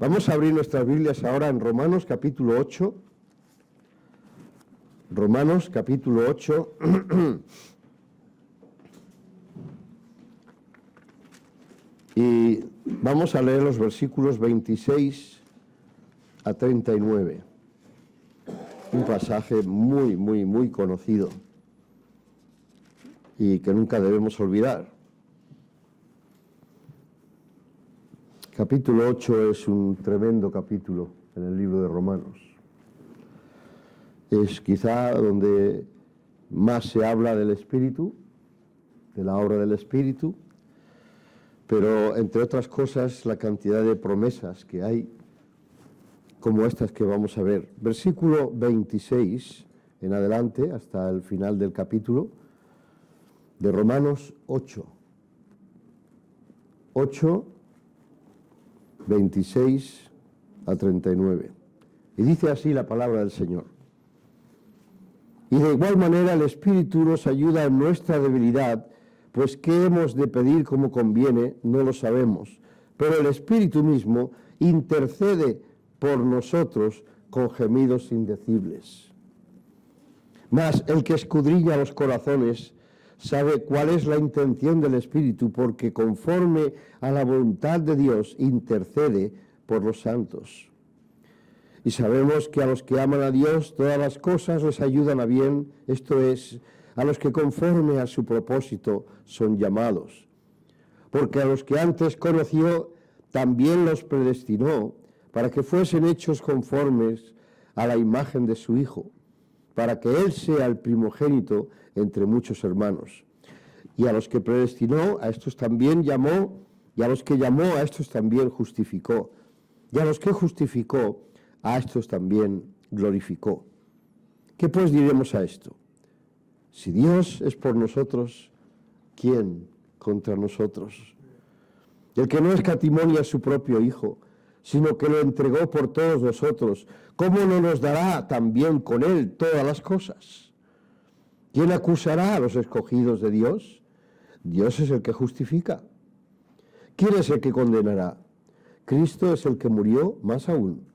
Vamos a abrir nuestras Biblias ahora en Romanos capítulo 8. Romanos capítulo 8. Y vamos a leer los versículos 26 a 39. Un pasaje muy conocido y que nunca debemos olvidar. Capítulo 8 es un tremendo capítulo en el libro de Romanos. Es quizá donde más se habla del Espíritu, de la obra del Espíritu, pero entre otras cosas la cantidad de promesas que hay, como estas que vamos a ver. Versículo 26 en adelante, hasta el final del capítulo, de Romanos 8. 8, 26 a 39. Y dice así la palabra del Señor. Y de igual manera el Espíritu nos ayuda en nuestra debilidad, pues qué hemos de pedir como conviene, no lo sabemos. Pero el Espíritu mismo intercede por nosotros con gemidos indecibles. Mas el que escudriña los corazones sabe cuál es la intención del Espíritu, porque conforme a la voluntad de Dios intercede por los santos. Y sabemos que a los que aman a Dios todas las cosas les ayudan a bien, esto es, a los que conforme a su propósito son llamados. Porque a los que antes conoció también los predestinó para que fuesen hechos conformes a la imagen de su Hijo, para que Él sea el primogénito entre muchos hermanos. Y a los que predestinó, a estos también llamó, y a los que llamó, a estos también justificó. Y a los que justificó, a estos también glorificó. ¿Qué pues diremos a esto? Si Dios es por nosotros, ¿quién contra nosotros? El que no escatimonia a su propio Hijo, sino que lo entregó por todos nosotros, ¿cómo no nos dará también con Él todas las cosas? ¿Quién acusará a los escogidos de Dios? Dios es el que justifica. ¿Quién es el que condenará? Cristo es el que murió, más aún,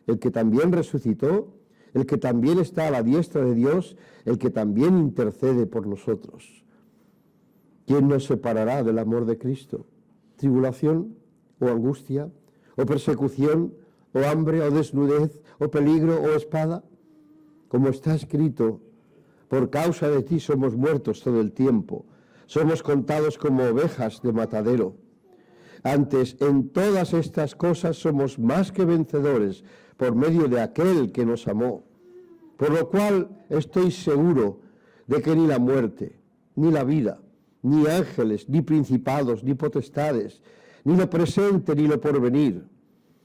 el que también resucitó, el que también está a la diestra de Dios, el que también intercede por nosotros. ¿Quién nos separará del amor de Cristo? ¿Tribulación o angustia o persecución o hambre o desnudez o peligro o espada? Como está escrito, por causa de ti somos muertos todo el tiempo, somos contados como ovejas de matadero. Antes, en todas estas cosas somos más que vencedores por medio de aquel que nos amó. Por lo cual estoy seguro de que ni la muerte, ni la vida, ni ángeles, ni principados, ni potestades, ni lo presente, ni lo porvenir,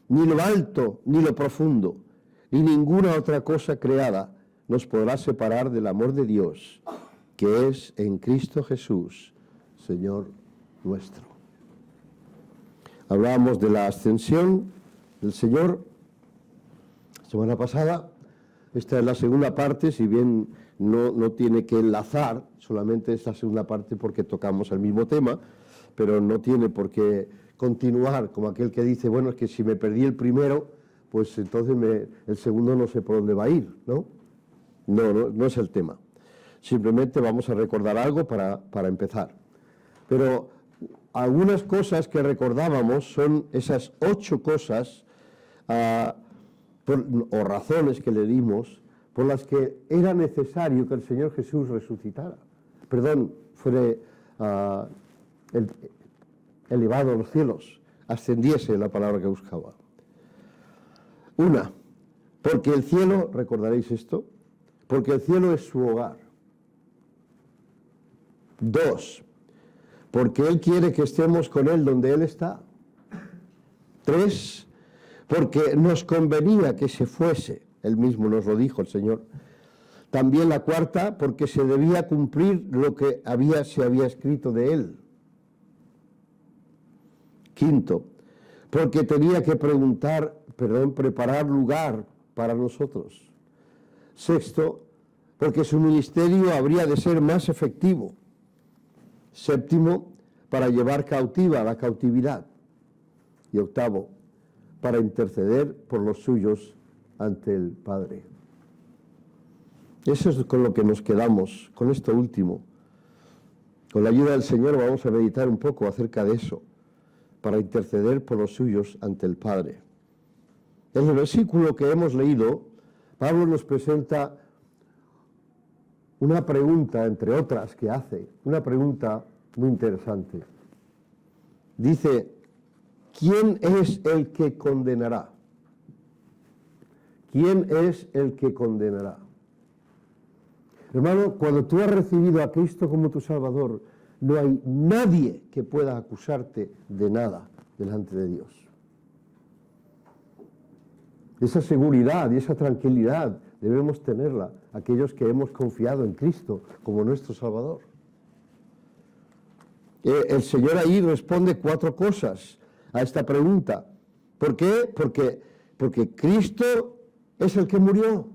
ni lo alto, ni lo profundo, ni ninguna otra cosa creada nos podrá separar del amor de Dios, que es en Cristo Jesús, Señor nuestro. Hablábamos de la ascensión del Señor la semana pasada. Esta es la segunda parte, si bien no tiene que enlazar, solamente es la segunda parte porque tocamos el mismo tema, pero no tiene por qué continuar como aquel que dice, bueno, es que si me perdí el primero, pues entonces el segundo no sé por dónde va a ir, ¿no? No es el tema. Simplemente vamos a recordar algo para empezar. Pero algunas cosas que recordábamos son esas 8 cosas o razones que le dimos por las que era necesario que el Señor Jesús resucitara. Fuera elevado a los cielos, ascendiese la palabra que buscaba. Una, porque el cielo, recordaréis esto, porque el cielo es su hogar. 2, porque Él quiere que estemos con Él donde Él está. 3, porque nos convenía que se fuese, Él mismo nos lo dijo el Señor. También la 4, porque se debía cumplir lo que se había escrito de Él. 5, porque tenía que preparar lugar para nosotros. 6, porque su ministerio habría de ser más efectivo. 7, para llevar cautiva la cautividad. Y 8, para interceder por los suyos ante el Padre. Eso es con lo que nos quedamos, con esto último. Con la ayuda del Señor vamos a meditar un poco acerca de eso, para interceder por los suyos ante el Padre. En el versículo que hemos leído, Pablo nos presenta una pregunta, entre otras que hace, una pregunta muy interesante. Dice, ¿quién es el que condenará? ¿Quién es el que condenará? Hermano, cuando tú has recibido a Cristo como tu Salvador, no hay nadie que pueda acusarte de nada delante de Dios. Esa seguridad y esa tranquilidad debemos tenerla aquellos que hemos confiado en Cristo como nuestro Salvador. El Señor ahí responde 4 cosas a esta pregunta. ¿Por qué? Porque Cristo es el que murió.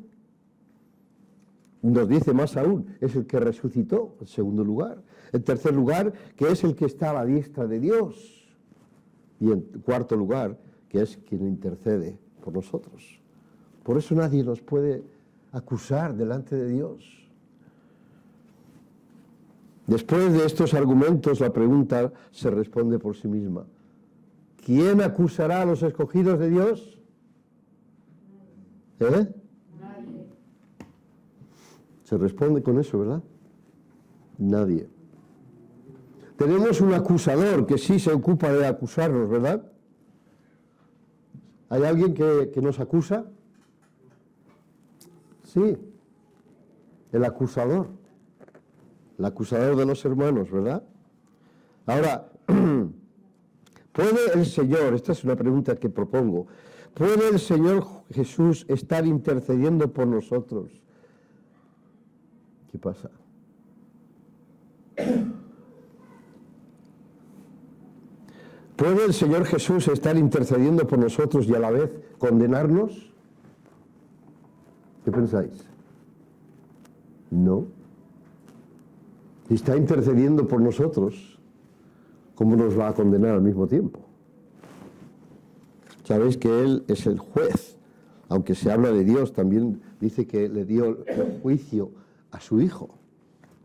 Nos dice más aún, es el que resucitó, en segundo lugar. En tercer lugar, que es el que está a la diestra de Dios. Y en cuarto lugar, que es quien intercede por nosotros. Por eso nadie nos puede acusar delante de Dios. Después de estos argumentos, la pregunta se responde por sí misma. ¿Quién acusará a los escogidos de Dios? Nadie. Se responde con eso, ¿verdad? Nadie. Tenemos un acusador que sí se ocupa de acusarnos, ¿verdad? ¿Hay alguien que nos acusa? Sí, el acusador de los hermanos, ¿verdad? Ahora, ¿puede el Señor, esta es una pregunta que propongo, ¿puede el Señor Jesús estar intercediendo por nosotros? ¿Qué pasa? ¿Puede el Señor Jesús estar intercediendo por nosotros y a la vez condenarnos? ¿Qué pensáis? No. Si está intercediendo por nosotros, ¿cómo nos va a condenar al mismo tiempo? Sabéis que Él es el juez. Aunque se habla de Dios, también dice que le dio el juicio a su Hijo.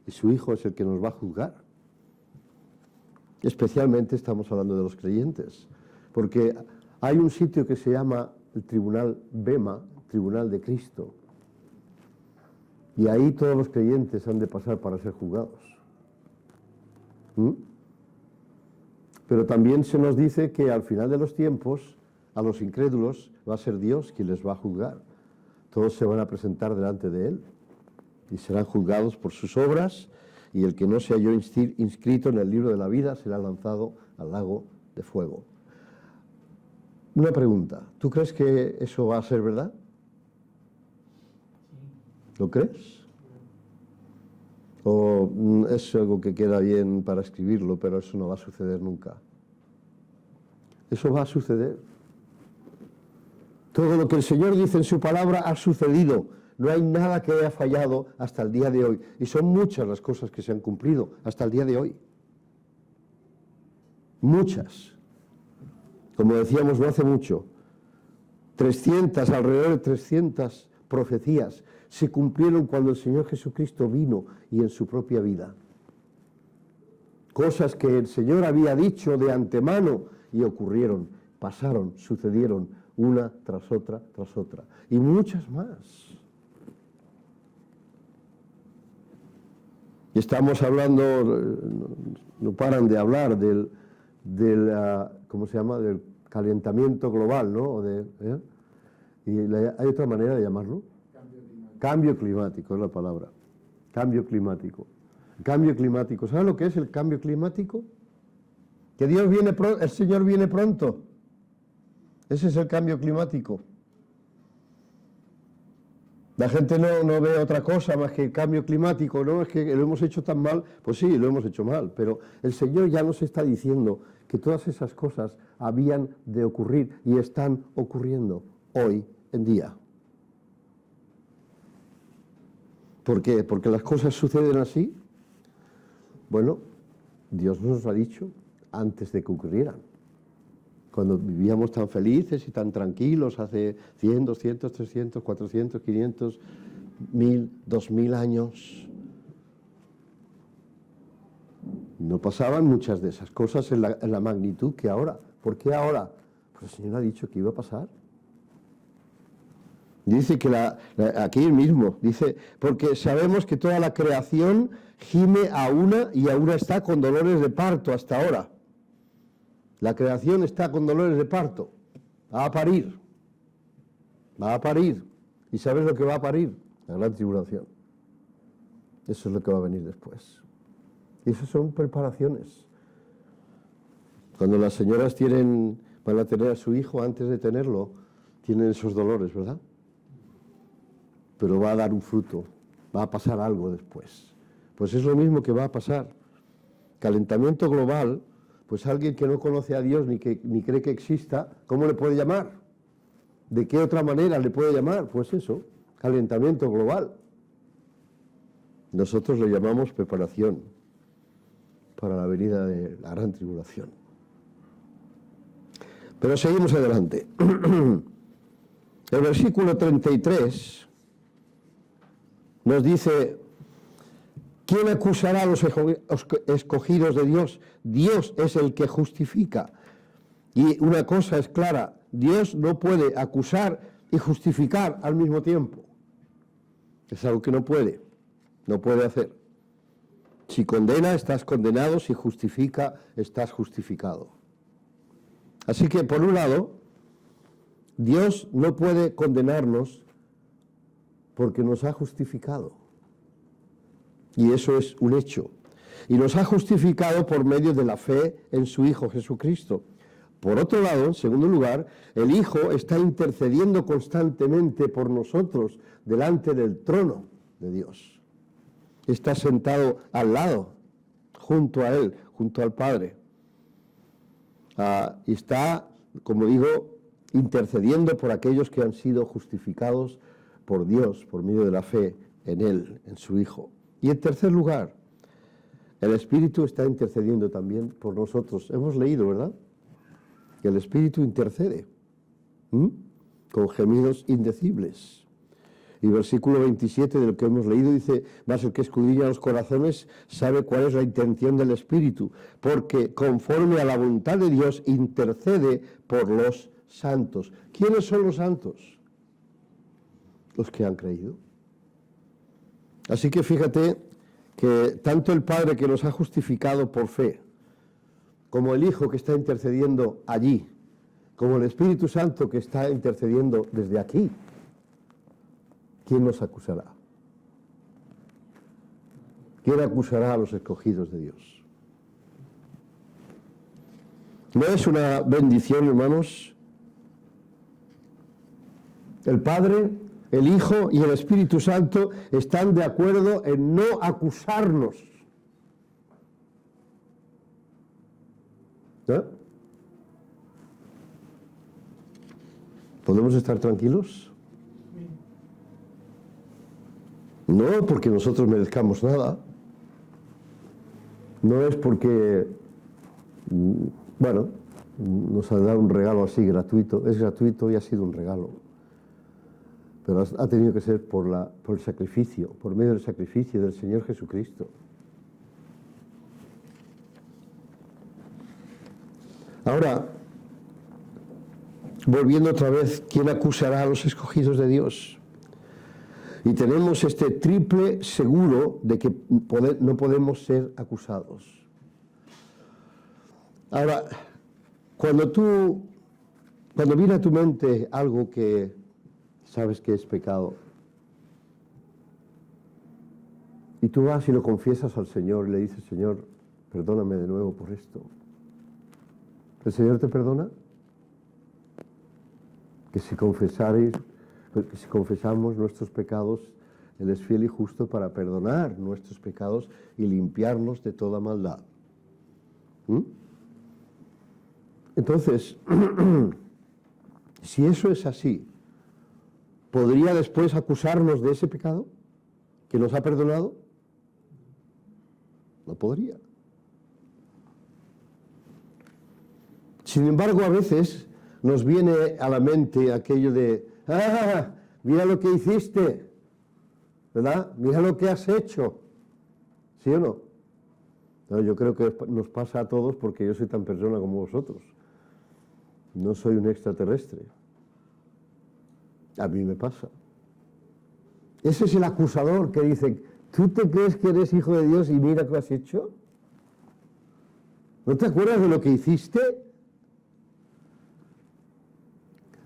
Y su Hijo es el que nos va a juzgar. Especialmente estamos hablando de los creyentes. Porque hay un sitio que se llama el Tribunal Bema, Tribunal de Cristo. Y ahí todos los creyentes han de pasar para ser juzgados. Pero también se nos dice que al final de los tiempos, a los incrédulos va a ser Dios quien les va a juzgar. Todos se van a presentar delante de Él y serán juzgados por sus obras, y el que no se halló inscrito en el libro de la vida será lanzado al lago de fuego. Una pregunta, ¿tú crees que eso va a ser verdad? ¿Lo crees? ¿O es algo que queda bien para escribirlo, pero eso no va a suceder nunca? Eso va a suceder. Todo lo que el Señor dice en su palabra ha sucedido. No hay nada que haya fallado hasta el día de hoy. Y son muchas las cosas que se han cumplido hasta el día de hoy. Muchas. Como decíamos no hace mucho, alrededor de 300 profecías se cumplieron cuando el Señor Jesucristo vino y en su propia vida. Cosas que el Señor había dicho de antemano y ocurrieron, pasaron, sucedieron una tras otra, tras otra. Y muchas más. Y estamos hablando, no paran de hablar del ¿cómo se llama? Del calentamiento global, ¿no? ¿Y hay otra manera de llamarlo? Cambio climático es la palabra. Cambio climático. Cambio climático. ¿Sabes lo que es el cambio climático? Que Dios viene pronto, el Señor viene pronto. Ese es el cambio climático. La gente no ve otra cosa más que el cambio climático, ¿no? Es que lo hemos hecho tan mal. Pues sí, lo hemos hecho mal, pero el Señor ya nos está diciendo que todas esas cosas habían de ocurrir y están ocurriendo hoy en día. ¿Por qué? ¿Porque las cosas suceden así? Bueno, Dios nos lo ha dicho antes de que ocurrieran. Cuando vivíamos tan felices y tan tranquilos hace 100, 200, 300, 400, 500, 1000, 2000 años. No pasaban muchas de esas cosas en la magnitud que ahora. ¿Por qué ahora? Pues el Señor ha dicho que iba a pasar. Dice que aquí mismo, dice, porque sabemos que toda la creación gime a una y a una está con dolores de parto hasta ahora. La creación está con dolores de parto. Va a parir. Va a parir. ¿Y sabes lo que va a parir? La gran tribulación. Eso es lo que va a venir después. Y eso son preparaciones. Cuando las señoras van a tener a su hijo antes de tenerlo, tienen esos dolores, ¿verdad? Pero va a dar un fruto, va a pasar algo después. Pues es lo mismo que va a pasar. Calentamiento global, pues alguien que no conoce a Dios ni cree que exista, ¿cómo le puede llamar? ¿De qué otra manera le puede llamar? Pues eso, calentamiento global. Nosotros le llamamos preparación para la venida de la gran tribulación. Pero seguimos adelante. El versículo 33 nos dice: ¿quién acusará a los escogidos de Dios? Dios es el que justifica. Y una cosa es clara: Dios no puede acusar y justificar al mismo tiempo. Es algo que no puede hacer. Si condena, estás condenado; si justifica, estás justificado. Así que, por un lado, Dios no puede condenarnos porque nos ha justificado. Y eso es un hecho. Y nos ha justificado por medio de la fe en su Hijo Jesucristo. Por otro lado, en segundo lugar, el Hijo está intercediendo constantemente por nosotros delante del trono de Dios. Está sentado al lado, junto a Él, junto al Padre. Y está, como digo, intercediendo por aquellos que han sido justificados por Dios, por medio de la fe en Él, en su Hijo. Y en tercer lugar, el Espíritu está intercediendo también por nosotros. Hemos leído, ¿verdad?, que el Espíritu intercede con gemidos indecibles. Y versículo 27 de lo que hemos leído dice: mas el que escudriña los corazones sabe cuál es la intención del Espíritu, porque conforme a la voluntad de Dios intercede por los santos. ¿Quiénes son los santos? Los que han creído. Así que fíjate que tanto el Padre, que nos ha justificado por fe, como el Hijo, que está intercediendo allí, como el Espíritu Santo, que está intercediendo desde aquí, ¿quién nos acusará? ¿Quién acusará a los escogidos de Dios? ¿No es una bendición, hermanos? El Padre, el Hijo y el Espíritu Santo están de acuerdo en no acusarnos. ¿Eh? ¿Podemos estar tranquilos? No porque nosotros merezcamos nada. No es porque, nos han dado un regalo así gratuito. Es gratuito y ha sido un regalo. Pero ha tenido que ser por el sacrificio, por medio del sacrificio del Señor Jesucristo. Ahora, volviendo otra vez, ¿quién acusará a los escogidos de Dios? Y tenemos este triple seguro de que no podemos ser acusados. Ahora, cuando viene a tu mente algo que sabes que es pecado, y tú vas y lo confiesas al Señor y le dices: Señor, perdóname de nuevo por esto, ¿el Señor te perdona? Que si confesamos nuestros pecados, Él es fiel y justo para perdonar nuestros pecados y limpiarnos de toda maldad. Entonces, si eso es así, ¿podría después acusarnos de ese pecado que nos ha perdonado? No podría. Sin embargo, a veces nos viene a la mente aquello de, mira lo que hiciste, ¿verdad? Mira lo que has hecho. ¿Sí o no? No, yo creo que nos pasa a todos porque yo soy tan persona como vosotros. No soy un extraterrestre. A mí me pasa. Ese es el acusador que dice, ¿tú te crees que eres hijo de Dios y mira qué has hecho? ¿No te acuerdas de lo que hiciste?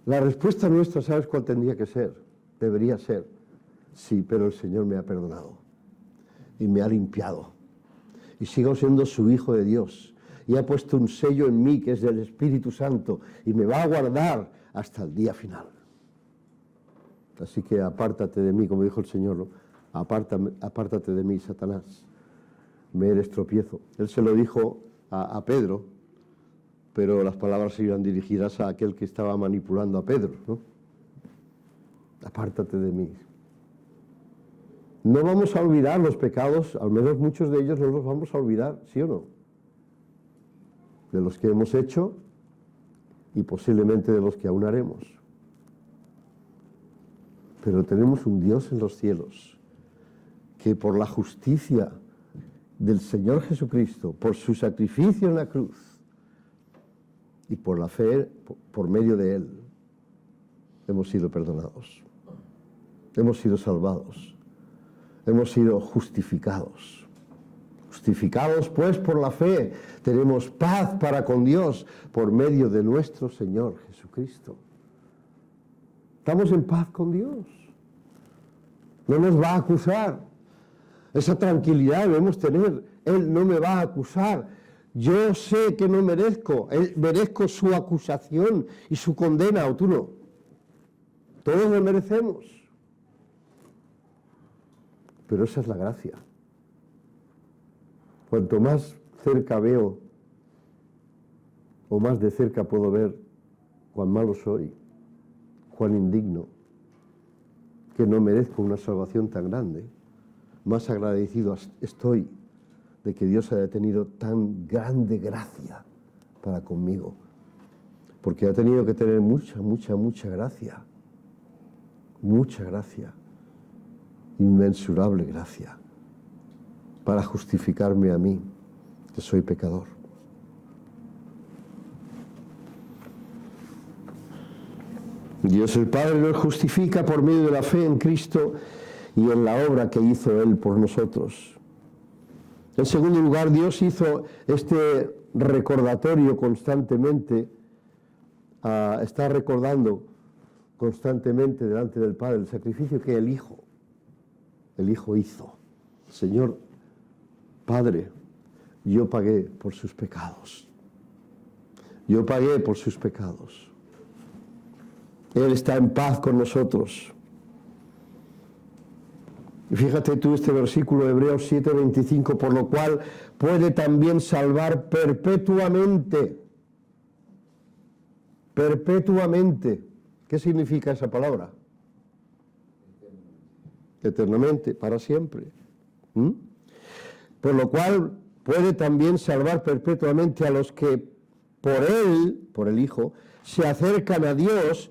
La respuesta nuestra, ¿sabes cuál tendría que ser? Debería ser, sí, pero el Señor me ha perdonado y me ha limpiado y sigo siendo su hijo de Dios y ha puesto un sello en mí que es del Espíritu Santo y me va a guardar hasta el día final. Así que apártate de mí, como dijo el Señor, ¿no? Apártate de mí, Satanás, me eres tropiezo. Él se lo dijo a Pedro, pero las palabras iban dirigidas a aquel que estaba manipulando a Pedro, ¿no? Apártate de mí. No vamos a olvidar los pecados, al menos muchos de ellos no los vamos a olvidar, ¿sí o no? De los que hemos hecho y posiblemente de los que aún haremos. Pero tenemos un Dios en los cielos que por la justicia del Señor Jesucristo, por su sacrificio en la cruz y por la fe por medio de Él, hemos sido perdonados, hemos sido salvados, hemos sido justificados. Justificados pues por la fe, tenemos paz para con Dios por medio de nuestro Señor Jesucristo. Estamos en paz con Dios. No nos va a acusar. Esa tranquilidad debemos tener. Él no me va a acusar. Yo sé que no merezco. Merezco su acusación y su condena, o tú no. Todos lo merecemos. Pero esa es la gracia. Cuanto más cerca veo, o más de cerca puedo ver cuán malo soy, cuán indigno, que no merezco una salvación tan grande, más agradecido estoy de que Dios haya tenido tan grande gracia para conmigo, porque ha tenido que tener mucha gracia, inmensurable gracia, para justificarme a mí, que soy pecador. Dios el Padre nos justifica por medio de la fe en Cristo y en la obra que hizo Él por nosotros. En segundo lugar, Dios hizo este recordatorio constantemente, está recordando constantemente delante del Padre el sacrificio que el Hijo hizo. Señor, Padre, yo pagué por sus pecados. Yo pagué por sus pecados. Él está en paz con nosotros. Y fíjate tú este versículo de Hebreos 7:25, por lo cual puede también salvar perpetuamente. Perpetuamente. ¿Qué significa esa palabra? Eternamente, para siempre. Por lo cual puede también salvar perpetuamente a los que por Él, por el Hijo, se acercan a Dios.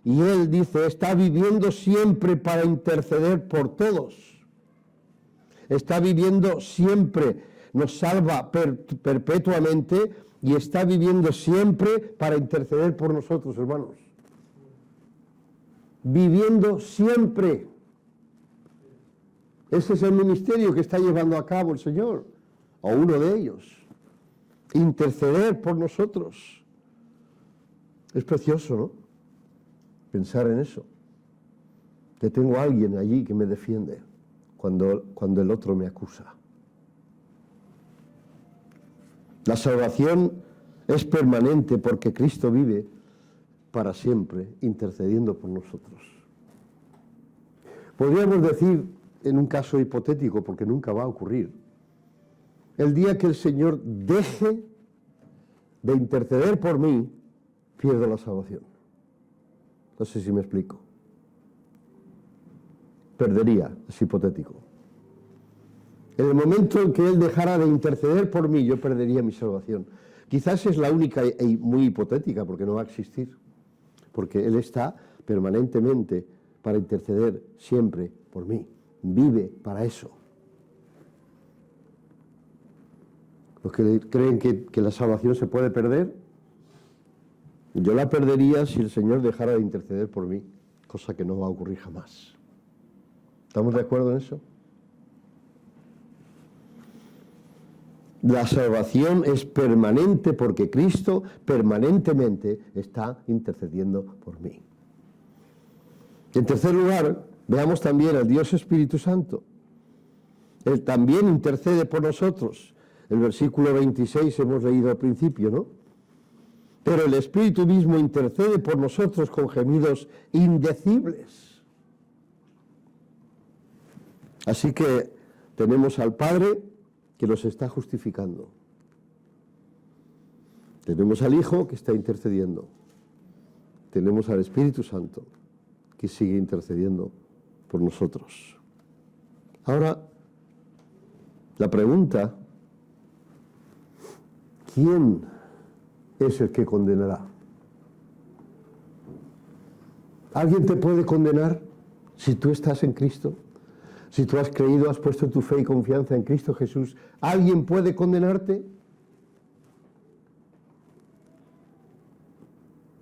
Y Él dice, está viviendo siempre para interceder por todos. Está viviendo siempre, nos salva perpetuamente y está viviendo siempre para interceder por nosotros, hermanos. Viviendo siempre. Ese es el ministerio que está llevando a cabo el Señor, o uno de ellos. Interceder por nosotros. Es precioso, ¿no? Pensar en eso, que tengo a alguien allí que me defiende cuando el otro me acusa. La salvación es permanente porque Cristo vive para siempre intercediendo por nosotros. Podríamos decir, en un caso hipotético, porque nunca va a ocurrir, el día que el Señor deje de interceder por mí, pierdo la salvación. No sé si me explico. Perdería, es hipotético. En el momento en que Él dejara de interceder por mí, yo perdería mi salvación. Quizás es la única y muy hipotética, porque no va a existir. Porque Él está permanentemente para interceder siempre por mí. Vive para eso. Los que creen que la salvación se puede perder, yo la perdería si el Señor dejara de interceder por mí, cosa que no va a ocurrir jamás. ¿Estamos de acuerdo en eso? La salvación es permanente porque Cristo permanentemente está intercediendo por mí. En tercer lugar, veamos también al Dios Espíritu Santo. Él también intercede por nosotros. El versículo 26 hemos leído al principio, ¿no? Pero el Espíritu mismo intercede por nosotros con gemidos indecibles. Así que tenemos al Padre que nos está justificando. Tenemos al Hijo que está intercediendo. Tenemos al Espíritu Santo que sigue intercediendo por nosotros. Ahora, la pregunta, ¿quién es el que condenará? ¿Alguien te puede condenar si tú estás en Cristo? Si tú has creído, has puesto tu fe y confianza en Cristo Jesús, ¿alguien puede condenarte?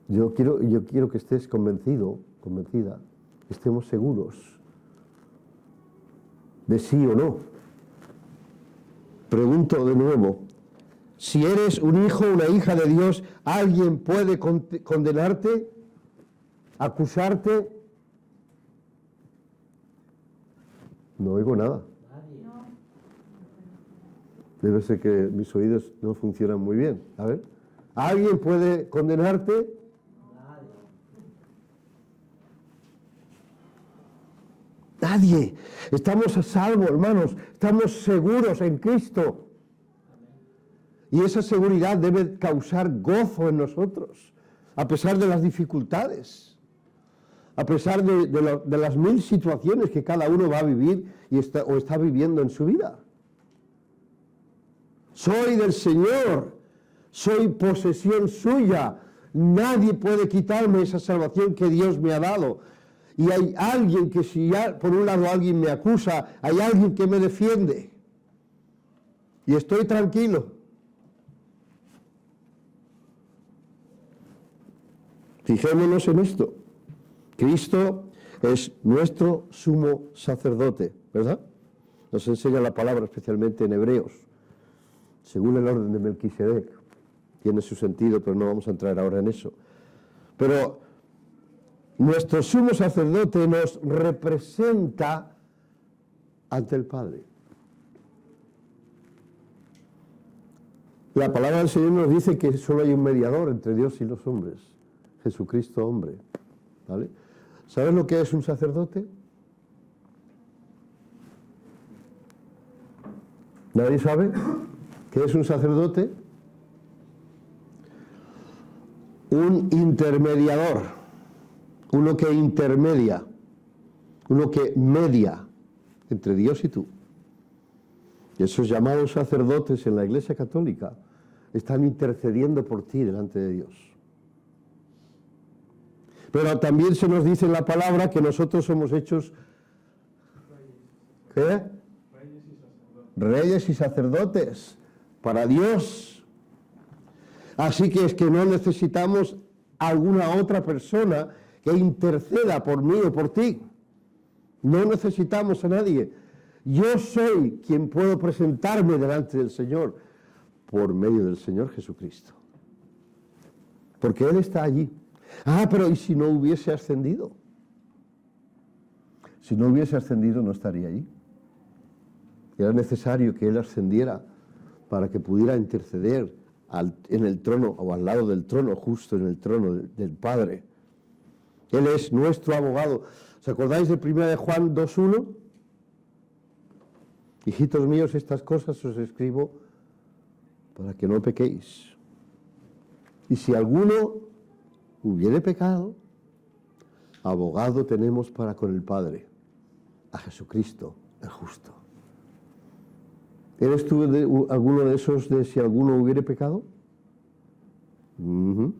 Yo quiero que estés convencido, convencida, que estemos seguros de sí o no. Pregunto de nuevo, si eres un hijo o una hija de Dios, ¿alguien puede condenarte? ¿Acusarte? No oigo nada. Debe ser que mis oídos no funcionan muy bien. A ver, ¿alguien puede condenarte? Nadie. Estamos a salvo, hermanos. Estamos seguros en Cristo. Y esa seguridad debe causar gozo en nosotros, a pesar de las dificultades. A pesar de las 1000 situaciones que cada uno va a vivir o está viviendo en su vida. Soy del Señor, soy posesión suya. Nadie puede quitarme esa salvación que Dios me ha dado. Y hay alguien que si ya, por un lado alguien me acusa, hay alguien que me defiende. Y estoy tranquilo. Fijémonos en esto. Cristo es nuestro sumo sacerdote, ¿verdad? Nos enseña la palabra especialmente en Hebreos, según el orden de Melquisedec. Tiene su sentido, pero no vamos a entrar ahora en eso. Pero nuestro sumo sacerdote nos representa ante el Padre. La palabra del Señor nos dice que solo hay un mediador entre Dios y los hombres, Jesucristo hombre, ¿vale? ¿Sabes lo que es un sacerdote? ¿Nadie sabe qué es un sacerdote? Un intermediador, uno que intermedia, uno que media entre Dios y tú. Y esos llamados sacerdotes en la Iglesia Católica están intercediendo por ti delante de Dios. Pero también se nos dice en la palabra que nosotros somos hechos, ¿qué? Reyes y sacerdotes para Dios. Así que es que no necesitamos alguna otra persona que interceda por mí o por ti. No necesitamos a nadie. Yo soy quien puedo presentarme delante del Señor por medio del Señor Jesucristo. Porque Él está allí. Ah, pero ¿y si no hubiese ascendido? Si no hubiese ascendido no estaría allí. Era necesario que Él ascendiera para que pudiera interceder en el trono o al lado del trono, justo en el trono del Padre. Él es nuestro abogado. ¿Os acordáis de 1 de Juan 2:1? Hijitos míos, estas cosas os escribo para que no pequéis. Y si alguno hubiere pecado, abogado tenemos para con el Padre, a Jesucristo el justo. ¿Eres tú alguno de esos de si alguno hubiere pecado? Ujú.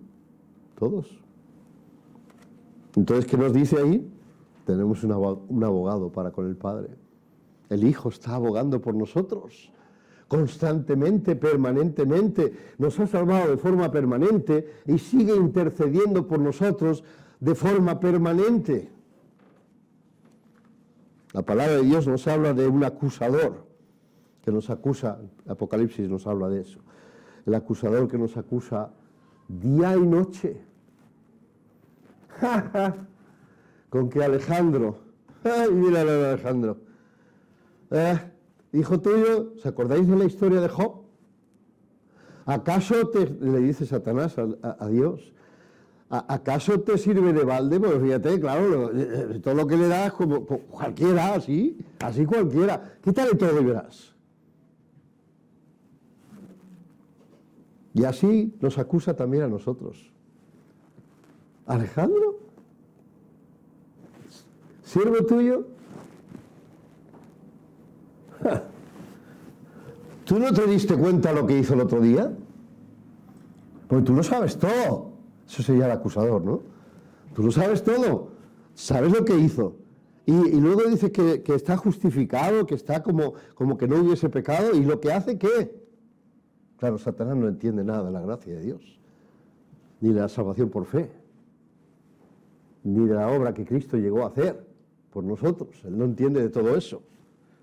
Todos. Entonces, ¿qué nos dice ahí? Tenemos un abogado para con el Padre. El Hijo está abogando por nosotros. Constantemente, permanentemente. Nos ha salvado de forma permanente y sigue intercediendo por nosotros de forma permanente. La palabra de Dios nos habla de un acusador que nos acusa. Apocalipsis nos habla de eso. El acusador que nos acusa día y noche. Con que Alejandro, ay, míralo a Alejandro, hijo tuyo, ¿os acordáis de la historia de Job? ¿Acaso le dice Satanás a Dios, ¿acaso te sirve de balde? Pues fíjate, claro, todo lo que le das, como cualquiera, así cualquiera, quítale todo y verás. Y así nos acusa también a nosotros. Alejandro, ¿siervo tuyo? ¿Tú no te diste cuenta lo que hizo el otro día? Porque tú lo sabes todo. Eso sería el acusador, ¿no? Tú lo sabes todo. Sabes lo que hizo. Y luego dice que está justificado, que está como que no hubiese pecado. ¿Y lo que hace qué? Claro, Satanás no entiende nada de la gracia de Dios. Ni de la salvación por fe. Ni de la obra que Cristo llegó a hacer por nosotros. Él no entiende de todo eso.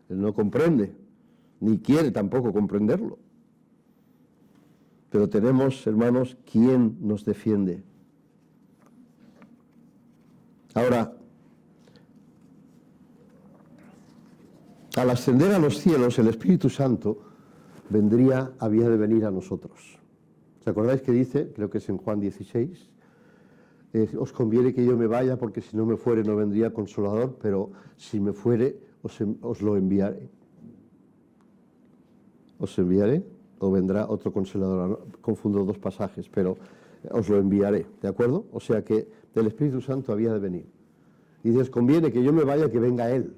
Él no comprende, ni quiere tampoco comprenderlo. Pero tenemos, hermanos, quien nos defiende. Ahora, al ascender a los cielos, el Espíritu Santo había de venir a nosotros. ¿Os acordáis que dice, creo que es en Juan 16, os conviene que yo me vaya porque si no me fuere no vendría Consolador, pero si me fuere os lo enviaré. Os enviaré o vendrá otro Consolador. No, confundo dos pasajes, pero os lo enviaré, ¿de acuerdo? O sea que el Espíritu Santo había de venir. Y dice, os conviene que yo me vaya, que venga Él.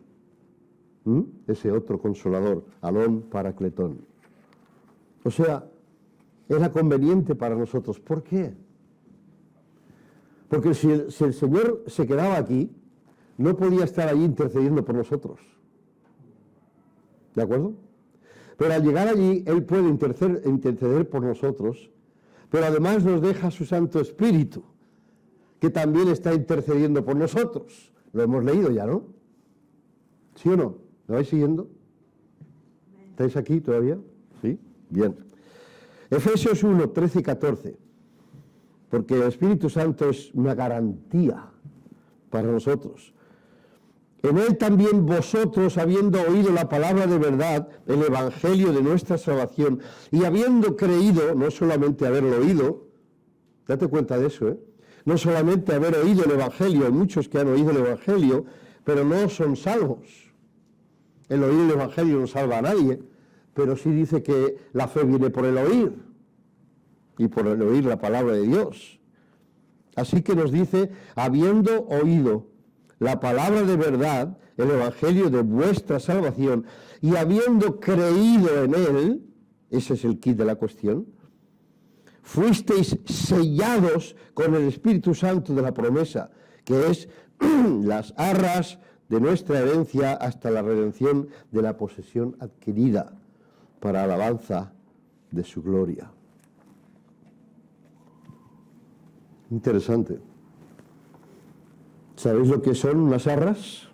Ese otro Consolador, Alón Paracletón. O sea, era conveniente para nosotros. ¿Por qué? Porque si el Señor se quedaba aquí, no podía estar allí intercediendo por nosotros. ¿De acuerdo? Pero al llegar allí, Él puede interceder por nosotros, pero además nos deja su Santo Espíritu, que también está intercediendo por nosotros. Lo hemos leído ya, ¿no? ¿Sí o no? ¿Me vais siguiendo? ¿Estáis aquí todavía? ¿Sí? Bien. Efesios 1, 13 y 14. Porque el Espíritu Santo es una garantía para nosotros. En Él también vosotros, habiendo oído la palabra de verdad, el Evangelio de nuestra salvación, y habiendo creído, no solamente haberlo oído, date cuenta de eso, no solamente haber oído el Evangelio, hay muchos que han oído el Evangelio, pero no son salvos. El oír el Evangelio no salva a nadie, pero sí dice que la fe viene por el oír, y por el oír la palabra de Dios. Así que nos dice, habiendo oído la palabra de verdad, el Evangelio de vuestra salvación, y habiendo creído en él, ese es el quid de la cuestión, fuisteis sellados con el Espíritu Santo de la promesa, que es las arras de nuestra herencia hasta la redención de la posesión adquirida, para alabanza de su gloria. Interesante. ¿Sabéis lo que son unas arras?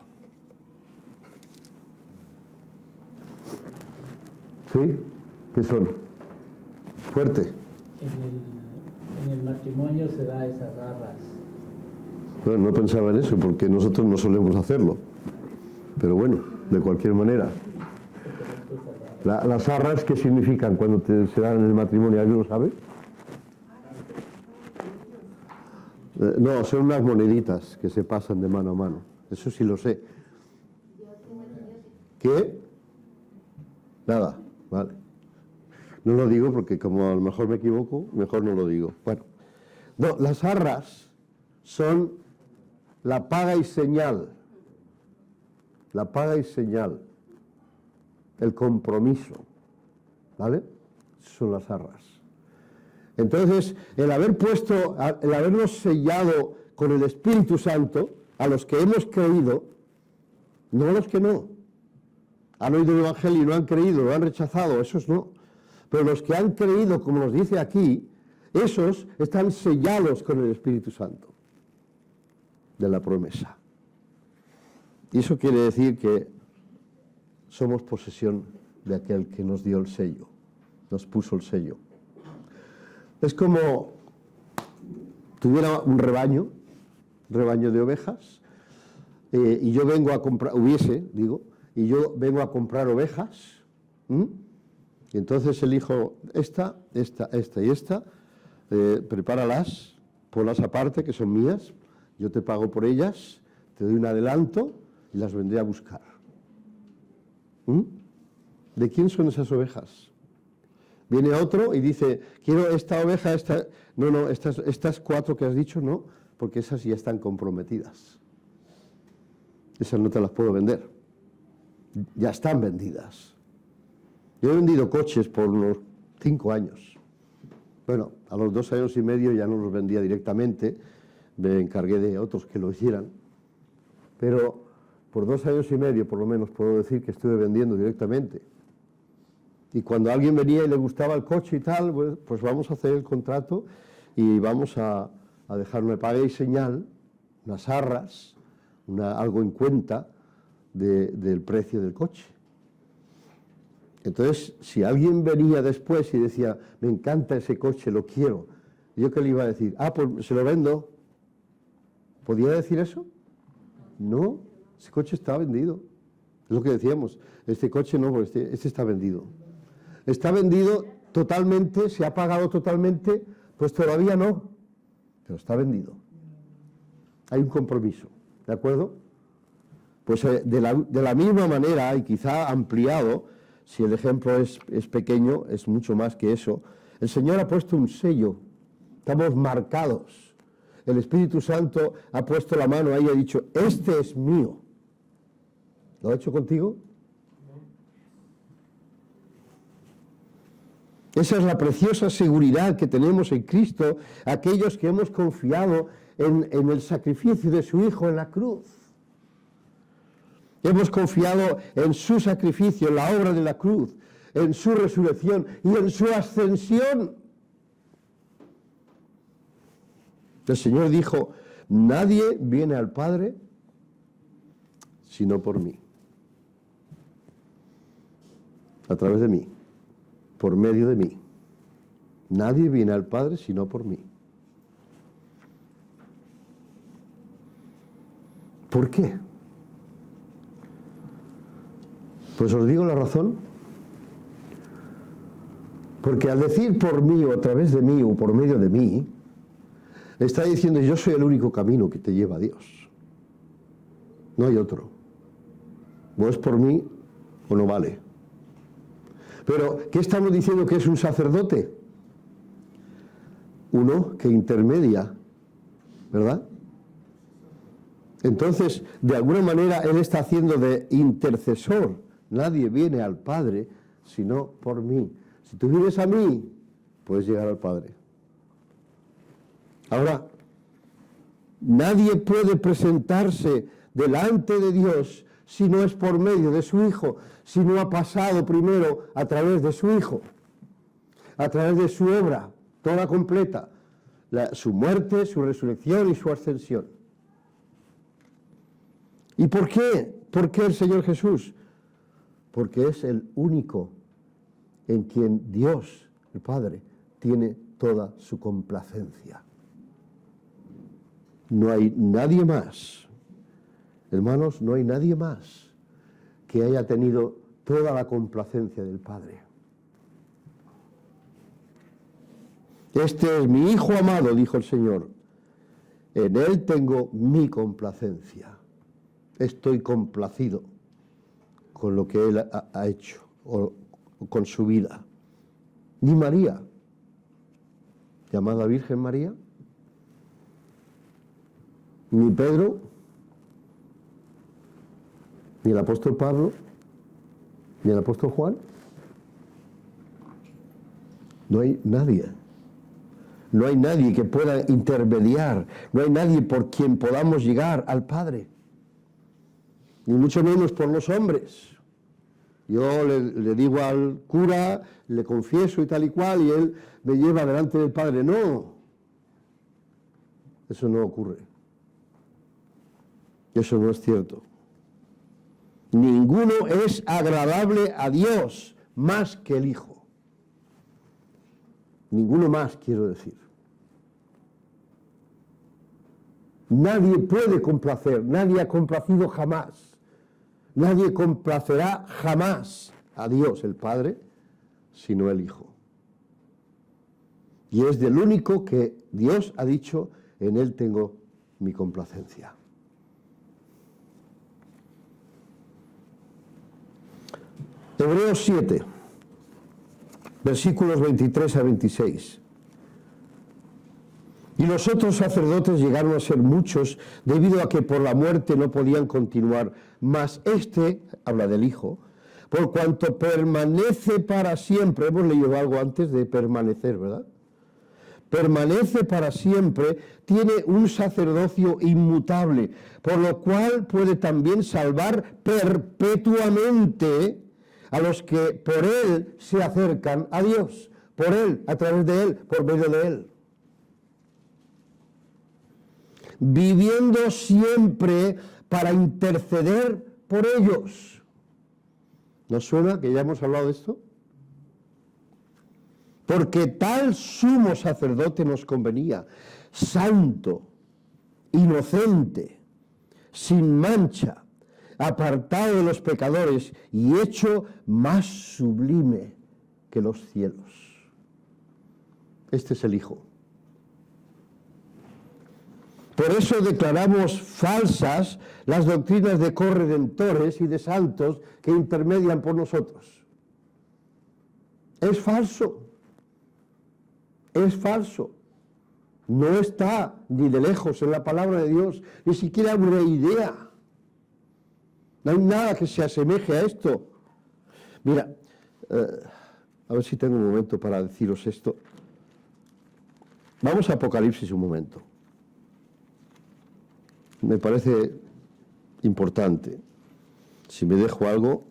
¿Sí? ¿Qué son? Fuerte. En el matrimonio se da esas arras. Bueno, no pensaba en eso porque nosotros no solemos hacerlo. Pero bueno, de cualquier manera. Las arras, ¿qué significan cuando se dan en el matrimonio? ¿Alguien lo sabe? No, son unas moneditas que se pasan de mano a mano. Eso sí lo sé. ¿Qué? Nada, vale. No lo digo porque como a lo mejor me equivoco, mejor no lo digo. Bueno, no, las arras son la paga y señal. La paga y señal. El compromiso. ¿Vale? Son las arras. Entonces, el habernos sellado con el Espíritu Santo, a los que hemos creído, no a los que no. Han oído el Evangelio y no han creído, lo han rechazado, esos no. Pero los que han creído, como nos dice aquí, esos están sellados con el Espíritu Santo de la promesa. Y eso quiere decir que somos posesión de aquel que nos dio el sello, nos puso el sello. Es como tuviera un rebaño de ovejas, y yo vengo a comprar, y yo vengo a comprar ovejas, y entonces elijo esta y esta, prepáralas, ponlas aparte, que son mías, yo te pago por ellas, te doy un adelanto y las vendré a buscar. ¿De quién son esas ovejas? Viene otro y dice, quiero esta oveja, esta... No, estas 4 que has dicho, no, porque esas ya están comprometidas. Esas no te las puedo vender. Ya están vendidas. Yo he vendido coches por unos 5 años. Bueno, a los 2 años y medio ya no los vendía directamente, me encargué de otros que lo hicieran, pero por 2 años y medio por lo menos puedo decir que estuve vendiendo directamente. Y cuando alguien venía y le gustaba el coche y tal, pues vamos a hacer el contrato y vamos a dejar una paga y señal, unas arras, algo en cuenta del precio del coche. Entonces, si alguien venía después y decía, me encanta ese coche, lo quiero, ¿yo qué le iba a decir? Pues se lo vendo. ¿Podía decir eso? No, ese coche está vendido. Es lo que decíamos, este coche no, este está vendido. Está vendido totalmente, se ha pagado totalmente, pues todavía no, pero está vendido. Hay un compromiso, ¿de acuerdo? Pues de la misma manera, y quizá ampliado, si el ejemplo es pequeño, es mucho más que eso, el Señor ha puesto un sello, estamos marcados. El Espíritu Santo ha puesto la mano ahí y ha dicho, este es mío. ¿Lo ha hecho contigo? Esa es la preciosa seguridad que tenemos en Cristo, aquellos que hemos confiado en el sacrificio de su Hijo en la cruz. Hemos confiado en su sacrificio, en la obra de la cruz, en su resurrección y en su ascensión. El Señor dijo, nadie viene al Padre sino por mí. A través de mí. Por medio de mí. Nadie viene al Padre sino por mí. ¿Por qué? Pues os digo la razón. Porque al decir por mí o a través de mí o por medio de mí, está diciendo yo soy el único camino que te lleva a Dios. No hay otro. O es por mí o no vale. Pero, ¿qué estamos diciendo que es un sacerdote? Uno que intermedia, ¿verdad? Entonces, de alguna manera, él está haciendo de intercesor. Nadie viene al Padre sino por mí. Si tú vienes a mí, puedes llegar al Padre. Ahora, nadie puede presentarse delante de Dios si no es por medio de su Hijo, si no ha pasado primero a través de su Hijo, a través de su obra, toda completa, su muerte, su resurrección y su ascensión. ¿Y por qué? ¿Por qué el Señor Jesús? Porque es el único en quien Dios, el Padre, tiene toda su complacencia. No hay nadie más. Hermanos, no hay nadie más que haya tenido toda la complacencia del Padre. Este es mi Hijo amado, dijo el Señor. En Él tengo mi complacencia. Estoy complacido con lo que Él ha hecho, o con su vida. Ni María, llamada Virgen María, ni Pedro, ni el apóstol Pablo, ni el apóstol Juan. No hay nadie. No hay nadie que pueda intermediar, no hay nadie por quien podamos llegar al Padre, ni mucho menos por los hombres. Yo le digo al cura, le confieso y tal y cual, y él me lleva delante del Padre. No, eso no ocurre. Eso no es cierto. Ninguno es agradable a Dios más que el Hijo. Ninguno más, quiero decir. Nadie puede complacer, nadie ha complacido jamás. Nadie complacerá jamás a Dios el Padre, sino el Hijo. Y es del único que Dios ha dicho, en Él tengo mi complacencia. Hebreos 7, versículos 23 a 26. Y los otros sacerdotes llegaron a ser muchos, debido a que por la muerte no podían continuar. Mas este, habla del Hijo, por cuanto permanece para siempre, hemos leído algo antes de permanecer, ¿verdad? Permanece para siempre, tiene un sacerdocio inmutable, por lo cual puede también salvar perpetuamente a los que por Él se acercan a Dios, por Él, a través de Él, por medio de Él. Viviendo siempre para interceder por ellos. ¿Nos suena que ya hemos hablado de esto? Porque tal sumo sacerdote nos convenía, santo, inocente, sin mancha, apartado de los pecadores y hecho más sublime que los cielos. Este es el Hijo. Por eso declaramos falsas las doctrinas de corredentores y de santos que intermedian por nosotros. Es falso. Es falso. No está ni de lejos en la palabra de Dios, ni siquiera una idea. No hay nada que se asemeje a esto. Mira, a ver si tengo un momento para deciros esto. Vamos a Apocalipsis un momento. Me parece importante. Si me dejo algo.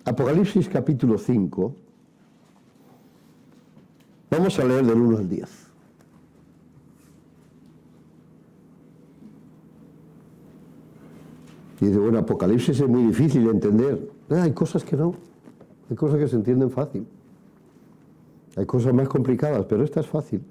Apocalipsis capítulo 5. Vamos a leer del 1 al 10. Y dice, bueno, Apocalipsis es muy difícil de entender. Hay cosas que no. Hay cosas que se entienden fácil. Hay cosas más complicadas, pero esta es fácil.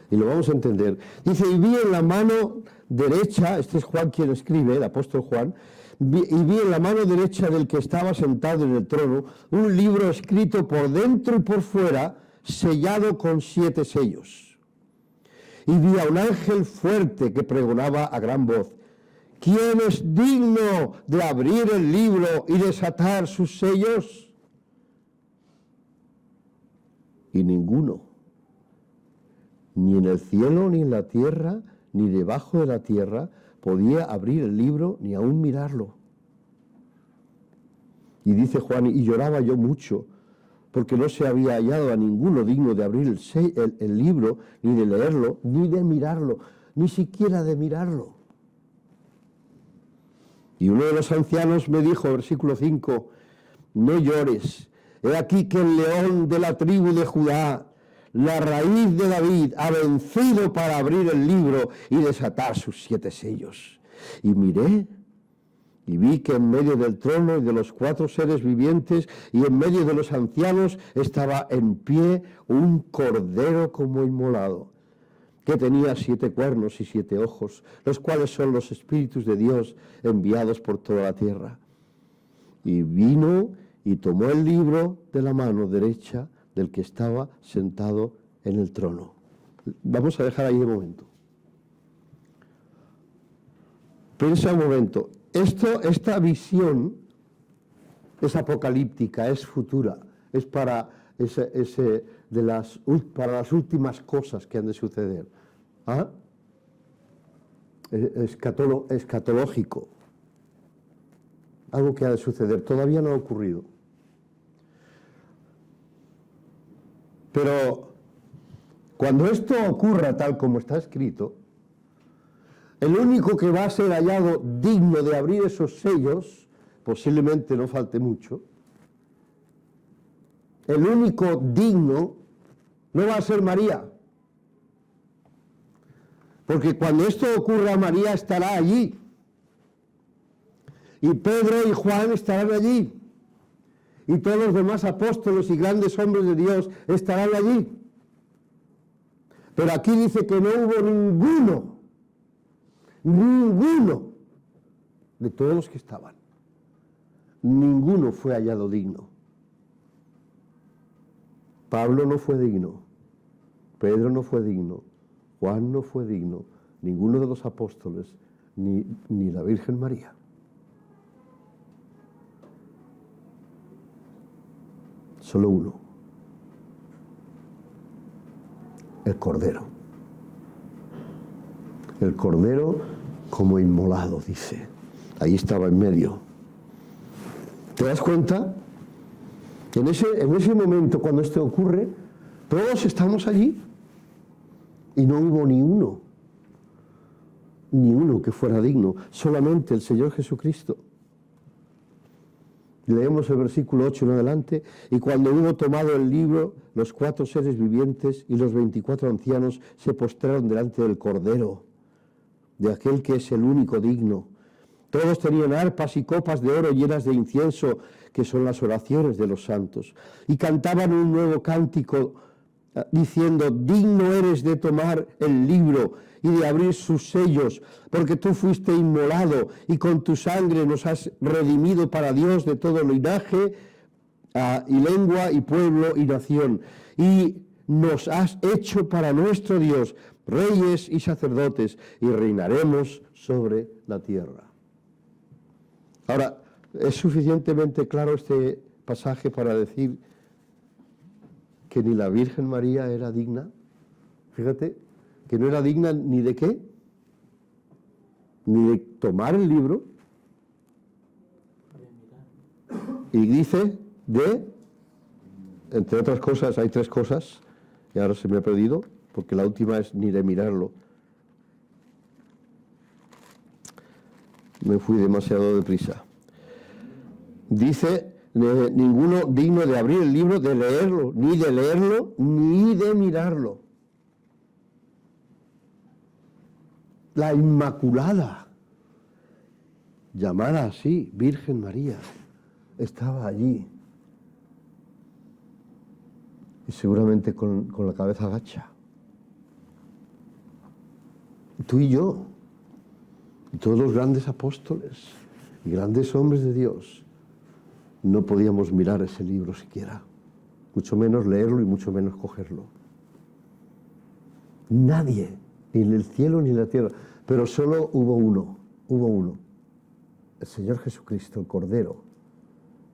Y lo vamos a entender. Dice, y vi en la mano derecha, este es Juan quien escribe, el apóstol Juan, y vi en la mano derecha del que estaba sentado en el trono un libro escrito por dentro y por fuera, sellado con 7 sellos. Y vi a un ángel fuerte que pregonaba a gran voz, ¿quién es digno de abrir el libro y desatar sus sellos? Y ninguno, ni en el cielo, ni en la tierra, ni debajo de la tierra, podía abrir el libro ni aún mirarlo. Y dice Juan, y lloraba yo mucho, porque no se había hallado a ninguno digno de abrir el libro, ni de leerlo, ni de mirarlo, ni siquiera de mirarlo. Y uno de los ancianos me dijo, versículo 5, no llores, he aquí que el león de la tribu de Judá, la raíz de David, ha vencido para abrir el libro y desatar sus 7 sellos. Y miré, y vi que en medio del trono y de los 4 seres vivientes y en medio de los ancianos estaba en pie un cordero como inmolado, que tenía 7 cuernos y 7 ojos, los cuales son los espíritus de Dios enviados por toda la tierra. Y vino y tomó el libro de la mano derecha del que estaba sentado en el trono. Vamos a dejar ahí de momento. Piensa un momento. Esta visión es apocalíptica, es futura, es para para las últimas cosas que han de suceder. ¿Ah? Escatológico. Algo que ha de suceder. Todavía no ha ocurrido. Pero Cuando esto ocurra tal como está escrito, el único que va a ser hallado digno de abrir esos sellos, posiblemente no falte mucho, el único digno no va a ser María. Porque cuando esto ocurra, María estará allí. Y Pedro y Juan estarán allí. Y todos los demás apóstoles y grandes hombres de Dios estarán allí. Pero aquí dice que no hubo ninguno de todos los que estaban. Ninguno fue hallado digno. Pablo no fue digno. Pedro no fue digno. Juan no fue digno. Ninguno de los apóstoles, ni la Virgen María. Solo uno. El Cordero. El Cordero como inmolado, dice. Ahí estaba en medio. ¿Te das cuenta? En ese momento, cuando esto ocurre, todos estamos allí. Y no hubo ni uno que fuera digno, solamente el Señor Jesucristo. Leemos el versículo 8 en adelante. Y cuando hubo tomado el libro, los 4 seres vivientes y los 24 ancianos se postraron delante del Cordero, de aquel que es el único digno. Todos tenían arpas y copas de oro llenas de incienso, que son las oraciones de los santos. Y cantaban un nuevo cántico, diciendo: digno eres de tomar el libro y de abrir sus sellos, porque tú fuiste inmolado y con tu sangre nos has redimido para Dios de todo linaje y lengua y pueblo y nación, y nos has hecho para nuestro Dios reyes y sacerdotes, y reinaremos sobre la tierra. Ahora, ¿es suficientemente claro este pasaje para decir que ni la Virgen María era digna? Fíjate, que no era digna ni de qué, ni de tomar el libro, y dice entre otras cosas, hay 3 cosas, y ahora se me ha perdido, porque la última es ni de mirarlo. Me fui demasiado deprisa. Dice: ninguno digno de abrir el libro, de leerlo, ni de mirarlo. La Inmaculada, llamada así, Virgen María, estaba allí. Y seguramente con la cabeza agacha. Tú y yo, y todos los grandes apóstoles y grandes hombres de Dios, no podíamos mirar ese libro siquiera, mucho menos leerlo y mucho menos cogerlo. Nadie, ni en el cielo ni en la tierra, pero solo hubo uno, el Señor Jesucristo, el Cordero,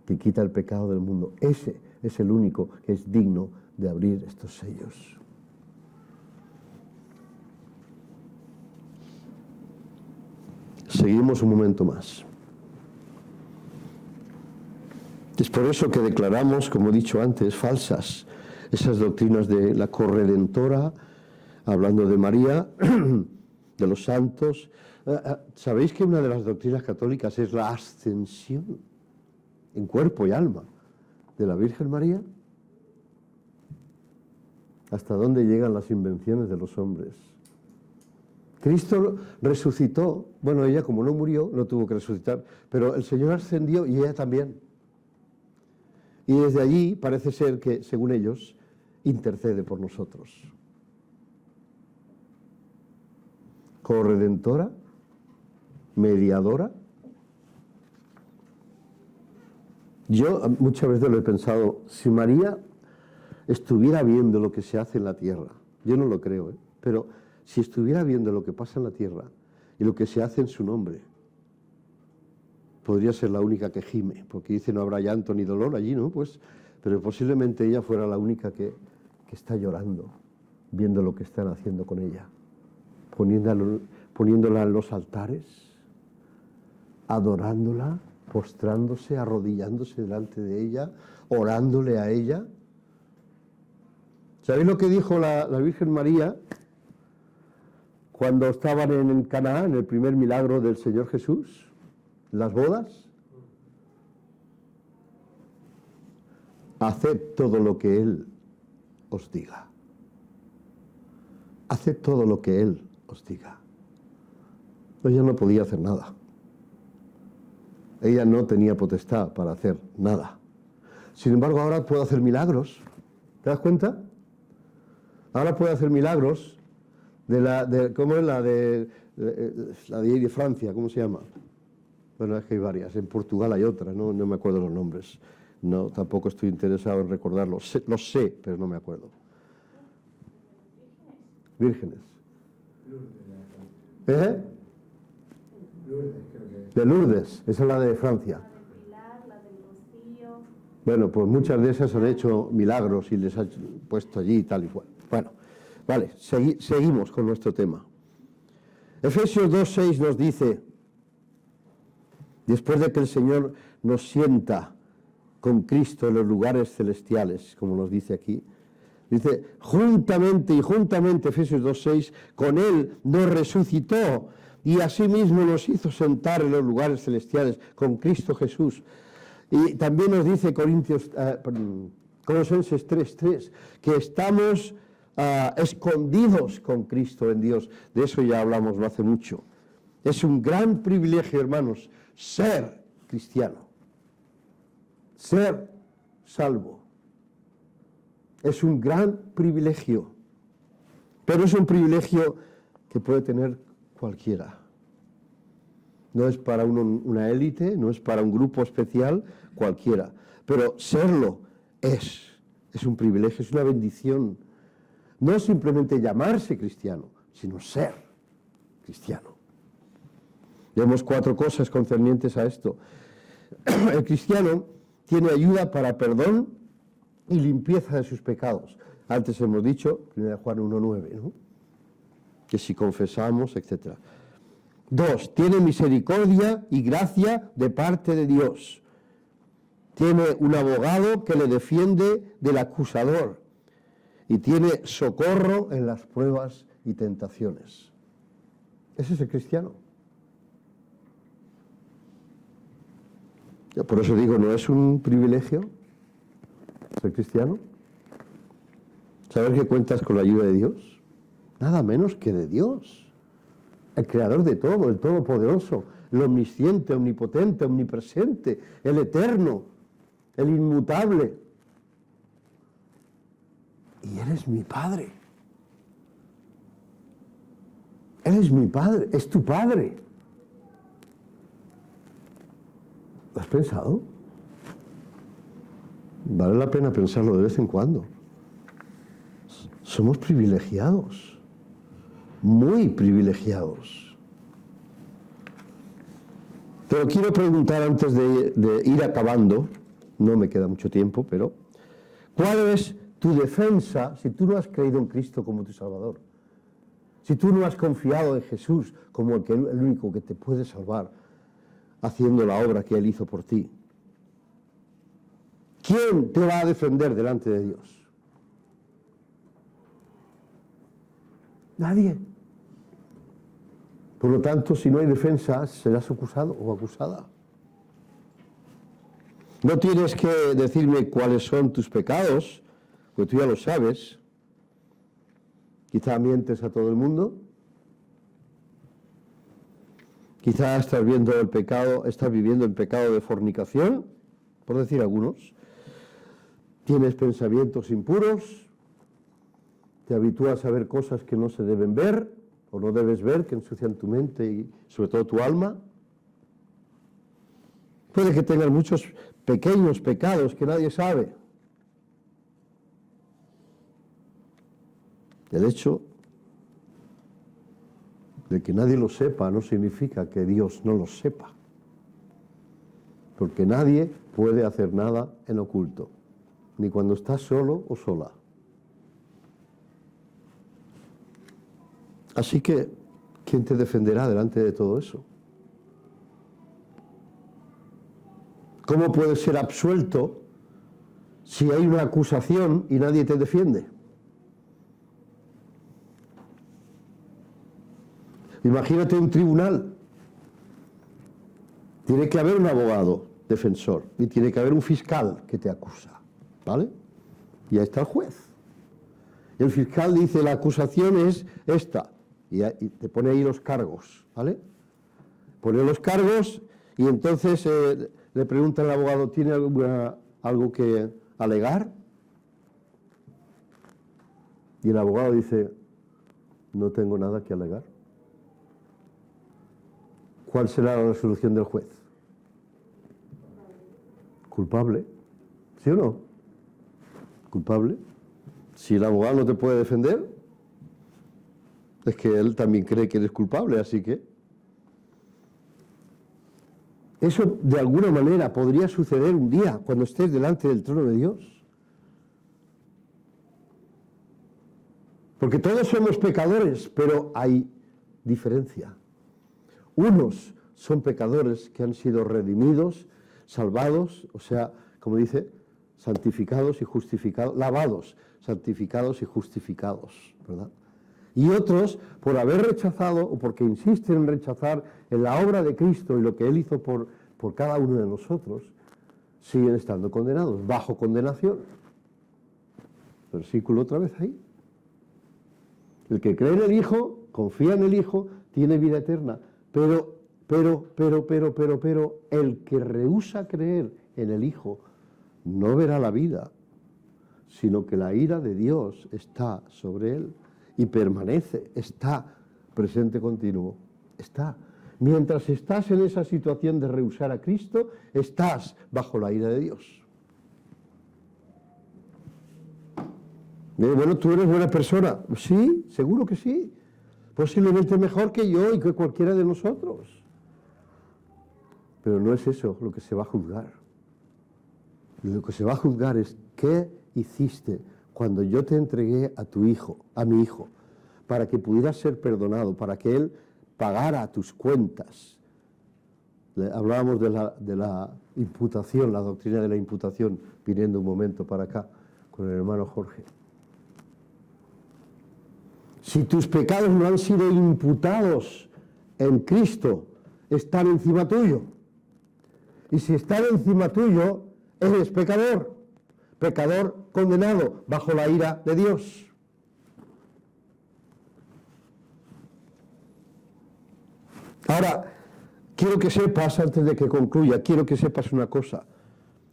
que quita el pecado del mundo. Ese es el único que es digno de abrir estos sellos. Seguimos un momento más. Es por eso que declaramos, como he dicho antes, falsas esas doctrinas de la corredentora, hablando de María, de los santos. ¿Sabéis que una de las doctrinas católicas es la ascensión en cuerpo y alma de la Virgen María? ¿Hasta dónde llegan las invenciones de los hombres? Cristo resucitó. Bueno, ella como no murió, no tuvo que resucitar, pero el Señor ascendió y ella también. Y desde allí parece ser que, según ellos, intercede por nosotros. Corredentora, mediadora. Yo muchas veces lo he pensado, si María estuviera viendo lo que se hace en la tierra, yo no lo creo, pero si estuviera viendo lo que pasa en la tierra y lo que se hace en su nombre, podría ser la única que gime, porque dice no habrá llanto ni dolor allí, ¿no? Pues, pero posiblemente ella fuera la única que está llorando, viendo lo que están haciendo con ella, poniéndola en los altares, adorándola, postrándose, arrodillándose delante de ella, orándole a ella. ¿Sabéis lo que dijo la Virgen María cuando estaban en Canaán, en el primer milagro del Señor Jesús, las bodas? Haced todo lo que Él os diga. Haced todo lo que Él os diga. Ella no podía hacer nada. Ella no tenía potestad para hacer nada. Sin embargo, ahora puede hacer milagros. ¿Te das cuenta? Ahora puede hacer milagros ¿cómo es la de Francia? ¿Cómo se llama? Bueno, es que hay varias. En Portugal hay otra, no me acuerdo los nombres. No, tampoco estoy interesado en recordarlos. Los sé, pero no me acuerdo. Vírgenes. ¿Eh? De Lourdes, esa es la de Francia. Bueno, pues muchas de esas han hecho milagros y les han puesto allí y tal y cual. Bueno, vale, seguimos con nuestro tema. Efesios 2:6 nos dice, después de que el Señor nos sienta con Cristo en los lugares celestiales, como nos dice aquí, dice, juntamente, Efesios 2:6, con Él nos resucitó y asimismo nos hizo sentar en los lugares celestiales con Cristo Jesús. Y también nos dice Colosenses 3:3, que estamos escondidos con Cristo en Dios. De eso ya hablamos no hace mucho. Es un gran privilegio, hermanos, ser cristiano, ser salvo. Es un gran privilegio, pero es un privilegio que puede tener cualquiera. No es para una élite, no es para un grupo especial, cualquiera. Pero serlo es un privilegio, es una bendición. No simplemente llamarse cristiano, sino ser cristiano. Vemos 4 cosas concernientes a esto. El cristiano tiene ayuda para perdón y limpieza de sus pecados. Antes hemos dicho, 1 Juan 1:9, ¿no? Que si confesamos, etc. 2, tiene misericordia y gracia de parte de Dios. Tiene un abogado que le defiende del acusador. Y tiene socorro en las pruebas y tentaciones. Ese es el cristiano. Yo por eso digo, ¿no es un privilegio ser cristiano? ¿Saber que cuentas con la ayuda de Dios? Nada menos que de Dios. El creador de todo, el todopoderoso, el omnisciente, omnipotente, omnipresente, el eterno, el inmutable. Y Él es mi Padre. Él es mi Padre, es tu Padre. ¿Lo has pensado? Vale la pena pensarlo de vez en cuando. Somos privilegiados. Muy privilegiados. Pero quiero preguntar antes de ir acabando, no me queda mucho tiempo, pero ¿cuál es tu defensa si tú no has creído en Cristo como tu Salvador? Si tú no has confiado en Jesús como el único que te puede salvar, haciendo la obra que Él hizo por ti. ¿Quién te va a defender delante de Dios? Nadie. Por lo tanto, si no hay defensa, serás acusado o acusada. No tienes que decirme cuáles son tus pecados, porque tú ya lo sabes. Quizá mientes a todo el mundo. Quizá estás viviendo el pecado de fornicación, por decir algunos. Tienes pensamientos impuros. Te habitúas a ver cosas que no se deben ver o no debes ver, que ensucian tu mente y sobre todo tu alma. Puede que tengas muchos pequeños pecados que nadie sabe. El hecho de que nadie lo sepa no significa que Dios no lo sepa. Porque nadie puede hacer nada en oculto, ni cuando está solo o sola. Así que, ¿quién te defenderá delante de todo eso? ¿Cómo puedes ser absuelto si hay una acusación y nadie te defiende? Imagínate un tribunal. Tiene que haber un abogado defensor y tiene que haber un fiscal que te acusa, ¿vale? Y ahí está el juez. El fiscal dice, la acusación es esta, y te pone ahí los cargos, ¿vale? Pone los cargos y entonces le pregunta al abogado, ¿tiene algo que alegar? Y el abogado dice, no tengo nada que alegar. ¿Cuál será la resolución del juez? Culpable. ¿Sí o no? Culpable. Si el abogado no te puede defender, es que él también cree que eres culpable, así que... Eso de alguna manera podría suceder un día cuando estés delante del trono de Dios. Porque todos somos pecadores, pero hay diferencia. Unos son pecadores que han sido redimidos, salvados, o sea, como dice, santificados y justificados, lavados, santificados y justificados, ¿verdad? Y otros, por haber rechazado o porque insisten en rechazar en la obra de Cristo y lo que Él hizo por cada uno de nosotros, siguen estando condenados, bajo condenación. Versículo otra vez ahí. El que cree en el Hijo, confía en el Hijo, tiene vida eterna. Pero, el que rehúsa creer en el Hijo no verá la vida, sino que la ira de Dios está sobre él y permanece, está presente continuo, está. Mientras estás en esa situación de rehusar a Cristo, estás bajo la ira de Dios. Bueno, tú eres buena persona. Sí, seguro que sí. Posiblemente mejor que yo y que cualquiera de nosotros. Pero no es eso lo que se va a juzgar. Lo que se va a juzgar es qué hiciste cuando yo te entregué a tu hijo, a mi hijo, para que pudieras ser perdonado, para que él pagara tus cuentas. Hablábamos de la imputación, la doctrina de la imputación, viniendo un momento para acá con el hermano Jorge. Si tus pecados no han sido imputados en Cristo, están encima tuyo. Y si están encima tuyo, eres pecador. Pecador condenado bajo la ira de Dios. Ahora, quiero que sepas, antes de que concluya, quiero que sepas una cosa.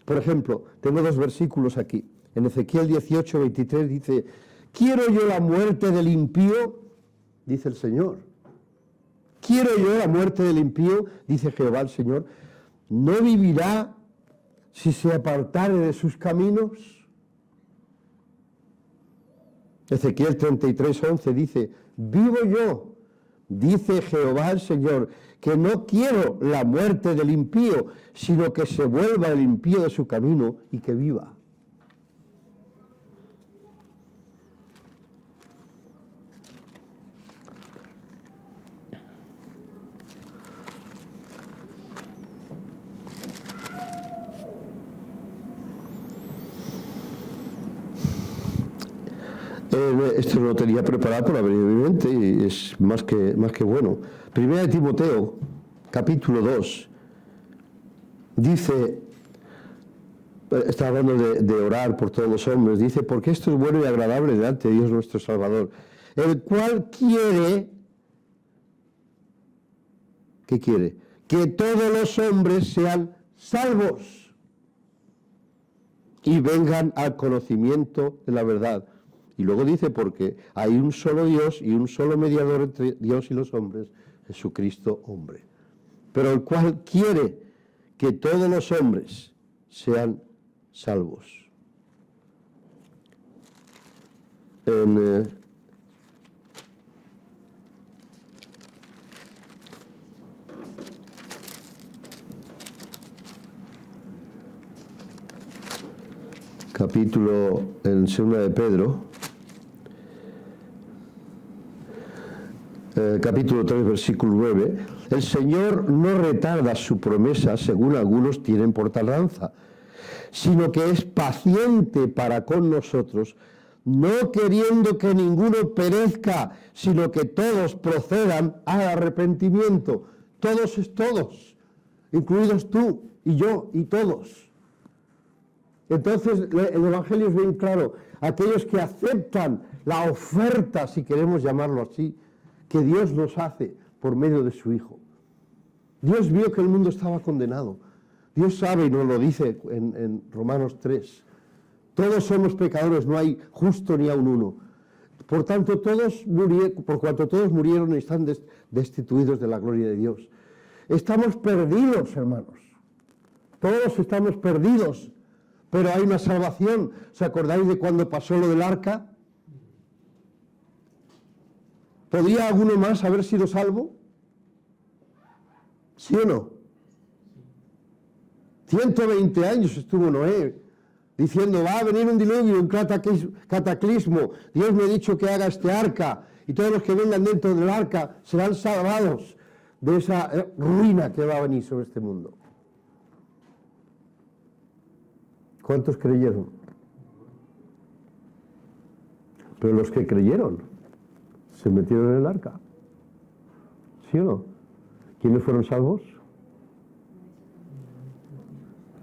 Por ejemplo, tengo dos versículos aquí. En Ezequiel 18, 23 dice, ¿quiero yo la muerte del impío? Dice el Señor. ¿Quiero yo la muerte del impío? Dice Jehová el Señor. ¿No vivirá si se apartare de sus caminos? Ezequiel 33, 11 dice, vivo yo, dice Jehová el Señor, que no quiero la muerte del impío, sino que se vuelva el impío de su camino y que viva. Esto no lo tenía preparado, pero ha venido a mi mente y es más que bueno. Primera de Timoteo, capítulo 2, dice, está hablando de orar por todos los hombres, dice, porque esto es bueno y agradable delante de Dios nuestro Salvador, el cual quiere, ¿qué quiere? Que todos los hombres sean salvos y vengan al conocimiento de la verdad. Y luego dice, porque hay un solo Dios y un solo mediador entre Dios y los hombres, Jesucristo hombre. Pero el cual quiere que todos los hombres sean salvos. En capítulo, en 2 de Pedro, capítulo 3, versículo 9, el Señor no retarda su promesa, según algunos tienen por tardanza, sino que es paciente para con nosotros, no queriendo que ninguno perezca, sino que todos procedan al arrepentimiento. Todos es todos, incluidos tú y yo y todos. Entonces el Evangelio es bien claro. Aquellos que aceptan la oferta, si queremos llamarlo así, que Dios nos hace por medio de su Hijo. Dios vio que el mundo estaba condenado. Dios sabe y nos lo dice en Romanos 3. Todos somos pecadores, no hay justo ni aun uno. Por tanto, por cuanto todos murieron y están destituidos de la gloria de Dios. Estamos perdidos, hermanos. Todos estamos perdidos. Pero hay una salvación. ¿Os acordáis de cuando pasó lo del arca? ¿Podría alguno más haber sido salvo? ¿Sí o no? 120 años estuvo Noé diciendo, va a venir un diluvio, un cataclismo. Dios me ha dicho que haga este arca y todos los que vengan dentro del arca serán salvados de esa ruina que va a venir sobre este mundo. ¿Cuántos creyeron? Pero los que creyeron se metieron en el arca. ¿Sí o no? ¿Quiénes fueron salvos?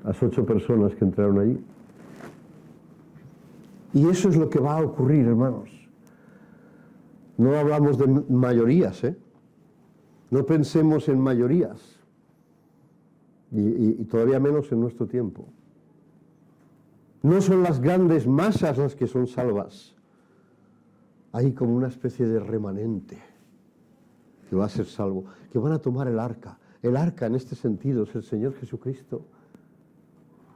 Las 8 personas que entraron allí. Y eso es lo que va a ocurrir, hermanos. No hablamos de mayorías, ¿eh? No pensemos en mayorías. Y todavía menos en nuestro tiempo. No son las grandes masas las que son salvas. Hay como una especie de remanente que va a ser salvo, que van a tomar el arca. El arca en este sentido es el Señor Jesucristo.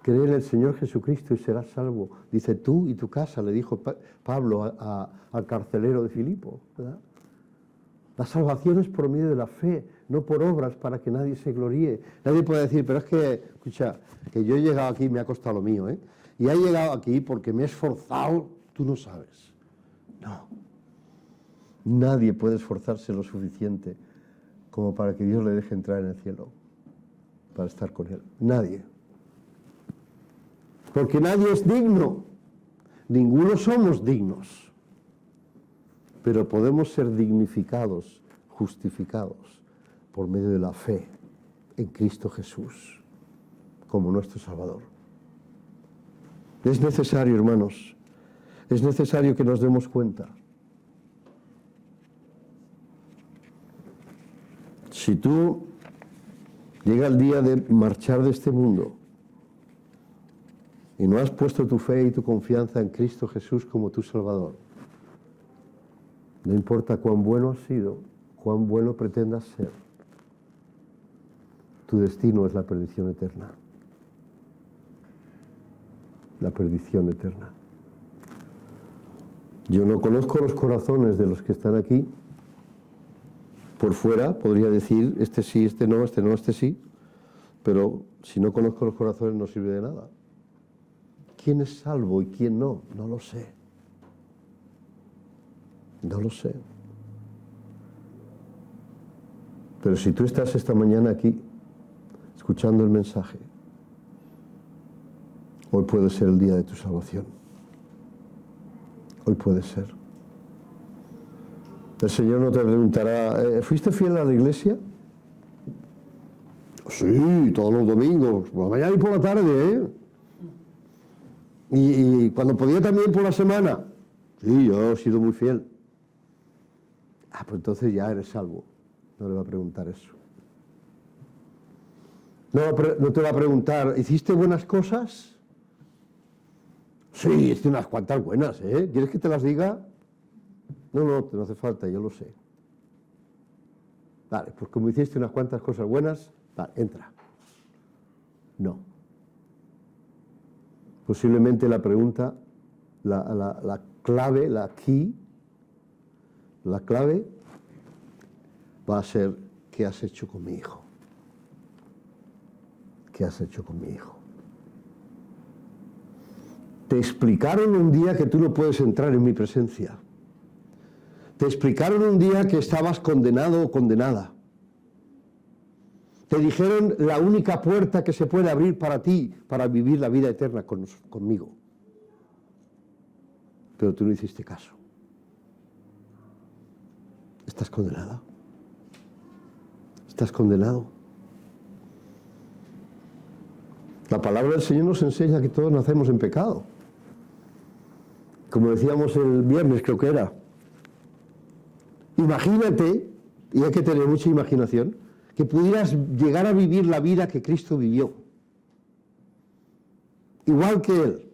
Cree en el Señor Jesucristo y serás salvo. Dice tú y tu casa, le dijo Pablo al carcelero de Filipo, ¿verdad? La salvación es por medio de la fe, no por obras para que nadie se gloríe. Nadie puede decir, pero es que, escucha, que yo he llegado aquí y me ha costado lo mío, ¿eh? Y he llegado aquí porque me he esforzado, tú no sabes. No. Nadie puede esforzarse lo suficiente como para que Dios le deje entrar en el cielo, para estar con Él. Nadie. Porque nadie es digno. Ninguno somos dignos. Pero podemos ser dignificados, justificados, por medio de la fe en Cristo Jesús, como nuestro Salvador. Es necesario, hermanos, es necesario que nos demos cuenta. Si tú llega el día de marchar de este mundo y no has puesto tu fe y tu confianza en Cristo Jesús como tu Salvador, no importa cuán bueno has sido, cuán bueno pretendas ser, tu destino es la perdición eterna. La perdición eterna. Yo no conozco los corazones de los que están aquí. Por fuera podría decir, este sí, este no, este sí, pero si no conozco los corazones no sirve de nada. ¿Quién es salvo y quién no? No lo sé. No lo sé. Pero si tú estás esta mañana aquí, escuchando el mensaje, hoy puede ser el día de tu salvación. Hoy puede ser. El Señor no te preguntará, ¿fuiste fiel a la iglesia? Sí, todos los domingos, por la mañana y por la tarde, ¿eh? Y cuando podía también por la semana. Sí, yo he sido muy fiel. Ah, pues entonces ya eres salvo. No le va a preguntar eso. No te va a preguntar, ¿hiciste buenas cosas? Sí, hice unas cuantas buenas, ¿eh? ¿Quieres que te las diga? No hace falta, yo lo sé. Vale, pues como hiciste unas cuantas cosas buenas, vale, entra. No. Posiblemente la pregunta, la clave, la clave va a ser, ¿qué has hecho con mi hijo? ¿Qué has hecho con mi hijo? Te explicaron un día que tú no puedes entrar en mi presencia. Te explicaron un día que estabas condenado o condenada. Te dijeron la única puerta que se puede abrir para ti, para vivir la vida eterna conmigo. pero tú no hiciste caso. Estás condenada. Estás condenado. La palabra del Señor nos enseña que todos nacemos en pecado. Como decíamos el viernes, creo que era. Imagínate, y hay que tener mucha imaginación, que pudieras llegar a vivir la vida que Cristo vivió. Igual que Él.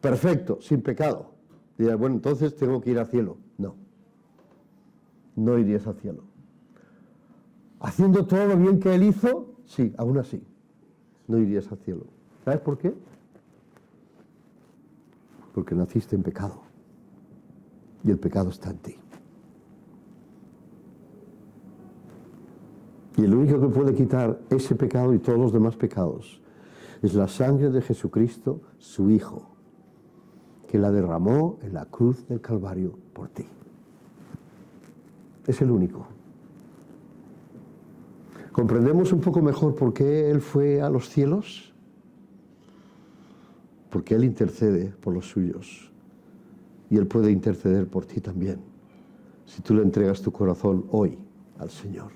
Perfecto, sin pecado. Y dirás, bueno, entonces tengo que ir al cielo. No. No irías al cielo. Haciendo todo lo bien que Él hizo, sí, aún así. No irías al cielo. ¿Sabes por qué? Porque naciste en pecado. Y el pecado está en ti. Y el único que puede quitar ese pecado y todos los demás pecados es la sangre de Jesucristo, su Hijo, que la derramó en la cruz del Calvario por ti. Es el único. ¿Comprendemos un poco mejor por qué Él fue a los cielos? Porque Él intercede por los suyos. Y Él puede interceder por ti también, si tú le entregas tu corazón hoy al Señor.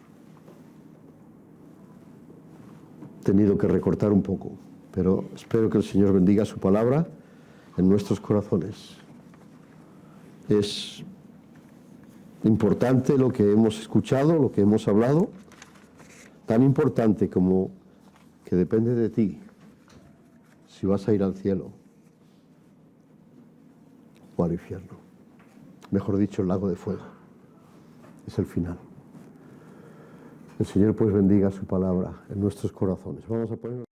He tenido que recortar un poco, pero espero que el Señor bendiga su palabra en nuestros corazones. Es importante lo que hemos escuchado, lo que hemos hablado, tan importante como que depende de ti si vas a ir al cielo o al infierno. Mejor dicho, el lago de fuego. Es el final. El Señor pues bendiga su palabra en nuestros corazones. Vamos a poner